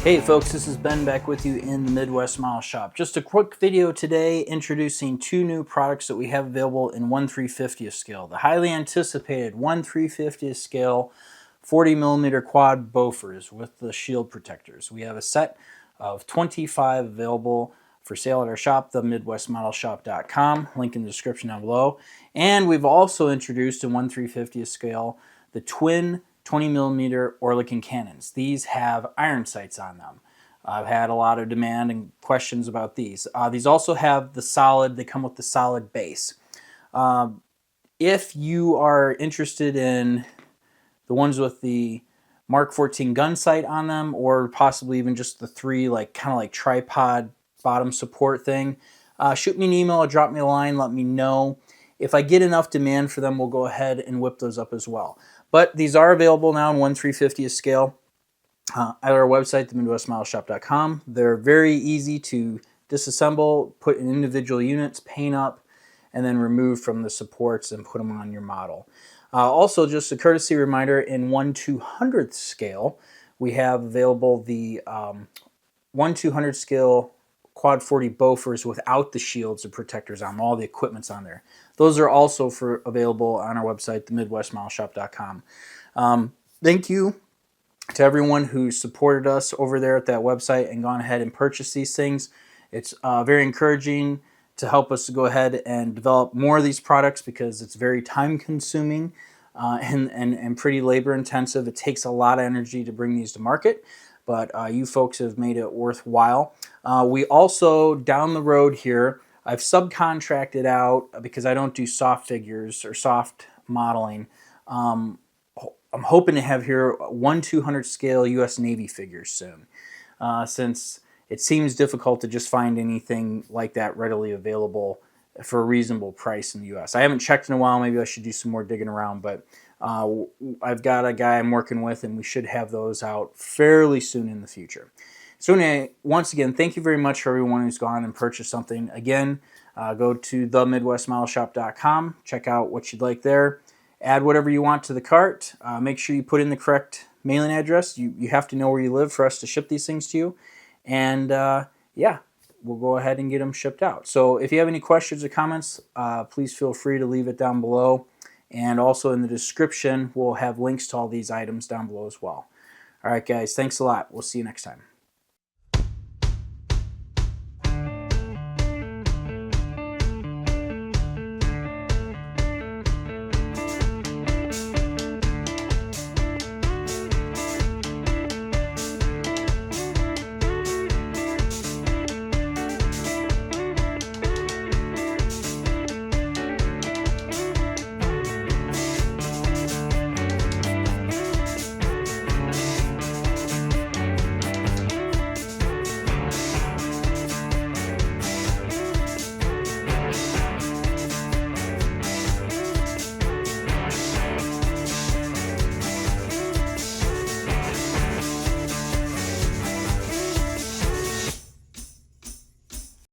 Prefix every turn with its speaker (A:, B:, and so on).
A: Hey folks, this is Ben back with you in the Midwest Smile Shop. Just a quick video today introducing two new products that we have available in 1/350th scale. The highly anticipated 1/350th scale 40mm quad bofers with the shield protectors. We have a set of 25 available for sale at our shop, themidwestmodelshop.com, link in the description down below. And we've also introduced in 1/350th scale the twin 20mm Oerlikon cannons. These have iron sights on them. I've had a lot of demand and questions about these. These also have the solid, they come with the solid base. If you are interested in the ones with the Mark 14 gun sight on them, or possibly even just the three kind of like tripod bottom support thing, shoot me an email or drop me a line, let me know. If I get enough demand for them, we'll go ahead and whip those up as well. But these are available now in 1/350th scale at our website, themidwestmodelshop.com. They're very easy to disassemble, put in individual units, paint up, and then remove from the supports and put them on your model. Also, just a courtesy reminder, in 1/200th scale, we have available the 1/200th scale quad 40 bofers without the shields and protectors on them. All the equipment's on there. Those are also available on our website, themidwestmodelshop.com. Thank you to everyone who supported us over there at that website and gone ahead and purchased these things. It's very encouraging to help us to go ahead and develop more of these products because it's very time consuming and pretty labor intensive. It takes a lot of energy to bring these to market, but you folks have made it worthwhile. We also, down the road here, I've subcontracted out, because I don't do soft figures or soft modeling, I'm hoping to have here 1/200th scale U.S. Navy figures soon, since it seems difficult to just find anything like that readily available for a reasonable price in the U.S. I haven't checked in a while. Maybe I should do some more digging around, but I've got a guy I'm working with, and we should have those out fairly soon in the future. So anyway, once again, thank you very much for everyone who's gone and purchased something. Again, go to themidwestmodelshop.com, check out what you'd like there, add whatever you want to the cart, make sure you put in the correct mailing address. You have to know where you live for us to ship these things to you, and yeah, we'll go ahead and get them shipped out. So if you have any questions or comments, please feel free to leave it down below, and also in the description we'll have links to all these items down below as well. All right guys, thanks a lot. We'll see you next time.